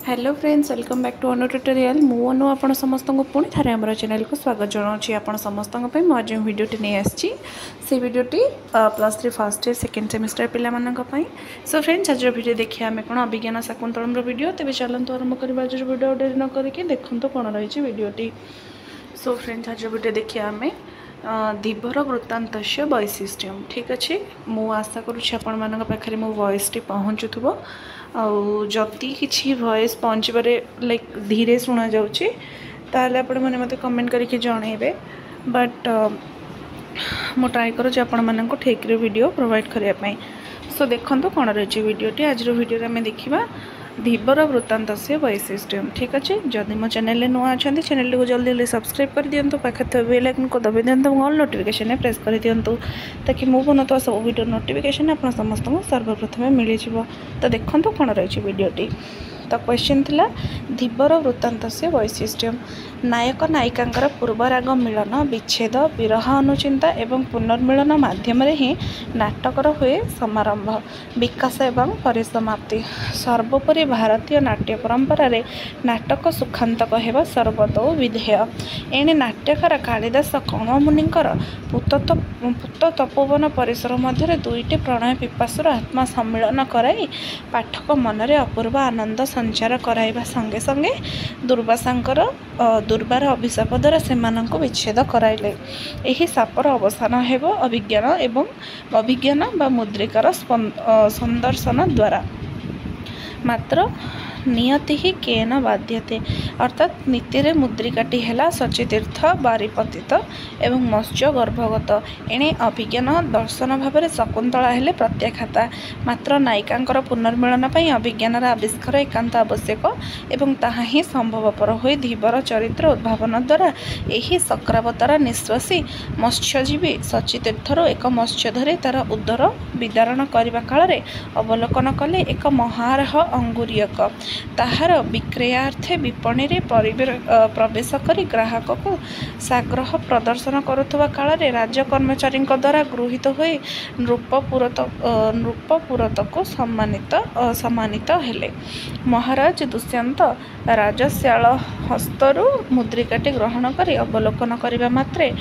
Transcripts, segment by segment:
Hello friends welcome back to Anu tutorial मु अनु आपण समस्त को पुणी थारे आम चैनल को स्वागत जनाऊँगी आपण समस्त आज भिडियोटी नहीं आसी से भिडियोटी +3 फर्स्ट ईयर सेकेंड सेमिस्टर पाई सो फ्रेंड्स आज भिडियो देखिए आम कौन अभिज्ञान शाकुंतलम भिडियो तेज चलते आरंभ कर आज भिडियो डेरी न करके देखते कौन रही भिडियोटी। सो फ्रेंड्स आज भिडियो देखिए आम धीवर वृत्तांत वैशिष्ट्यम ठीक अच्छे मु आशा करुँचे मो वॉइस टी पहुँचुव आदि किसी वॉइस पहुँचवे लाइक धीरे शुणा जाऊँगी ताहले आपण मैंने मत कमेंट करके जनइबे बट मु ट्राए करुँच आपण को ठीक वीडियो प्रोवाइड करने। सो देखो कौन रही वीडियोटी आज वीडियो आम देखा धीवर वृत्तांत वैशिष्ट्यम ठीक अच्छे। जदि मो चैनल नुआ अच्छा चैनल को जल्दी जल्दी सब्सक्राइब कर दिंतु पाखे बेल आइकन को दबाई दिंतु ऑल नोटिफिकेशन प्रेस कर दिंतु ताकि मु बनता सब वीडियो नोटिफिकेशन आप समस्त सर्वप्रथम मिल जाव। तो देखो कौन रही वीडियोटी। तो क्वेश्चन थिला धीवर वृत्तांत वैशिष्ट्यम नायक नायिका पूर्वराग मिलन विच्छेद विरह अनुचिंता एवं पुनर्मिलन माध्यम ही नाटकर हुए समारंभ विकास एवं परिसमाप्ति सर्वोपरि भारतीय नाट्य परंपरा रे नाटक सुखांतक हेबा सर्वतो विधेय। एणे नाट्यकार कालिदास कणमुनिकर पुत तपोवन परिसर मध्य दुईटी प्रणय पिपासुर आत्मा सम्मिलन कराई पाठक मनरे अपूर्व आनंद संचार कराइबा संगे संगे दुर्वासांकर दुर्बार अभिशाप द्वारा सेमानंको विच्छेद कराइले। एही सापर अवसान हेबो अभिज्ञान बा मुद्रिकार संदर्शन द्वारा मात्र नियति ही केन बाध्यते अर्थात नीति रे मुद्रिकाटी है सचितीर्थ बारिपतित एवं मत्स्य गर्भगत। एणे अभिज्ञान दर्शन भाव में शकुंतला हेले प्रत्याख्याता मात्र नायिका पुनर्मिलन अभिज्ञान आविष्कार एकांत आवश्यक एवं ताहा ही संभवपर हो धीवर चरित्र उद्भावन द्वारा यही सक्रावतारा निश्वासी मत्स्यजीवी सचितीर्थर एक मत्स्य धरी तार उदर विदारण करने काल अवलोकन कले एक महारह अंगुरीयक ताहार विक्रयार्थे विपणी रे प्रवेश करी ग्राहक को साग्रह प्रदर्शन करुवा काल राजकर्मचारी द्वारा गृहीत हुए नृपपुरत को सम्मानित हेले। महाराज दुष्यंत राजश्याल हस्तरु मुद्रिकाटी ग्रहण करी अवलोकन करने मात्रे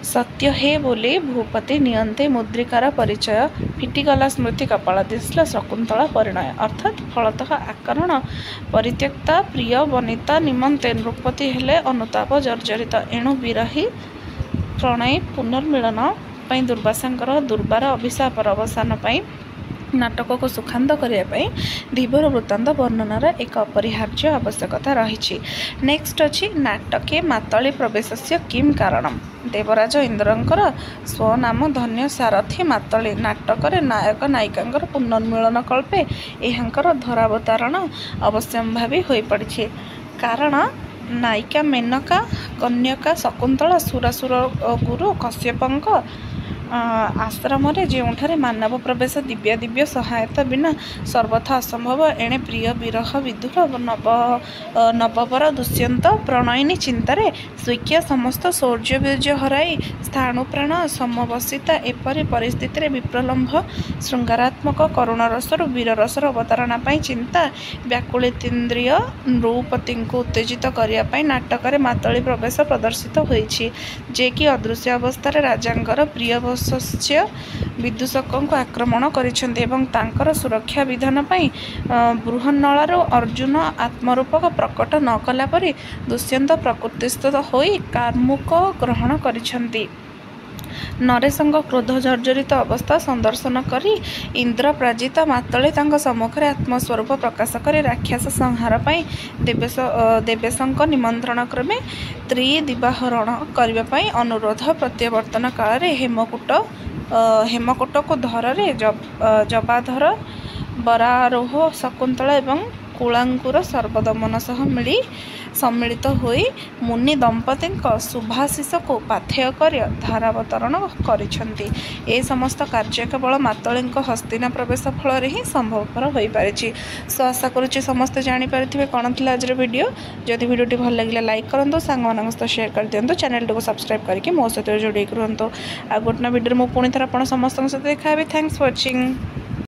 सत्य हे बोली भूपति नियंते मुद्रिकार परिचय फिटिगला स्मृति कपाल दिशला शकुंतला परिणय अर्थात फलतः आकरण परित्यक्ता प्रिय वनिता निमंते नृपति हेले अनुताप जर्जरित। एणु विरही प्रणयी पुनर्मिलन दुर्वासांकर दुर्बार अभिशापर अवसान नाटक को सुखांत करने धीवर वृत्तांत वर्णनार एक अपरिहार्य आवश्यकता रही। नेक्स्ट अच्छी नाटके मातली प्रवेश से किम कारणम देवराज इंद्रंकर स्वनाम धन्य सारथी मातली नाटक नायक नायिका पुनर्मिलन कल्पे यहांकर धरावतारण अवश्यंभावी हो पड़ी। कारण नायिका मेनका कन्यका शकुंतला सुरासुर गुरु कश्यपंक आश्रम जो मानव प्रवेश दिव्य दिव्य सहायता बिना सर्वथा असंभव। एणे प्रिय विरह विदुर नववर दुष्यंत प्रणयिनी चिंतार स्वीक्य समस्त शौर्यवीर्य हराई स्थाणुप्राण समवसिता एपरी परिस्थिति विप्रलम्भ श्रृंगारात्मक करुणरसर वीररसर अवतारणा चिंता व्याकुलितेन्द्रिय नृपति को उत्तेजित करने नाटक मातली प्रवेश प्रदर्शित होइछि जे कि अदृश्य अवस्था राजांकर प्रिय विदूषक को आक्रमण कर सुरक्षा विधान बृहन्नलार अर्जुन आत्मरूपक प्रकट न कला परी दुष्यंत प्रकृतिस्थ हो कार्मुक ग्रहण करिसेंती। नरेशंग क्रोध जर्जरित अवस्था संदर्शन करी इंद्र प्राजिता मातली सम्मुखें आत्मस्वरूप प्रकाश कर राक्षस संहार देवेशंक निमंत्रण क्रमे त्रिदिवाहरण करने अनुरोध प्रत्यावर्तन काल हेमकूट को धरे जबाधर बरारोह शकुंतला एवं कुलांकुर सर्वदमन सह मिली सम्मिलित होई मुनि दंपति शुभाशीष को पाथेय कर धारावतरण करिसेंती। ए समस्त कार्य केवल मातली हस्तिना प्रवेश फल ही संभवपर हो पारि। सो आशा करुच्ची समस्ते जानीपारे कौन थी आज वीडियो। जदि वीडियोटी भल लगे लाइक करूँ सांग सहित शेयर कर दिंतु चैनल को सब्सक्राइब करके मो सहित जोड़ी रुहतु। आ गोटे वीडियो मुझे पुणी थर आप समस्त सहित देखा। Thanks for watching.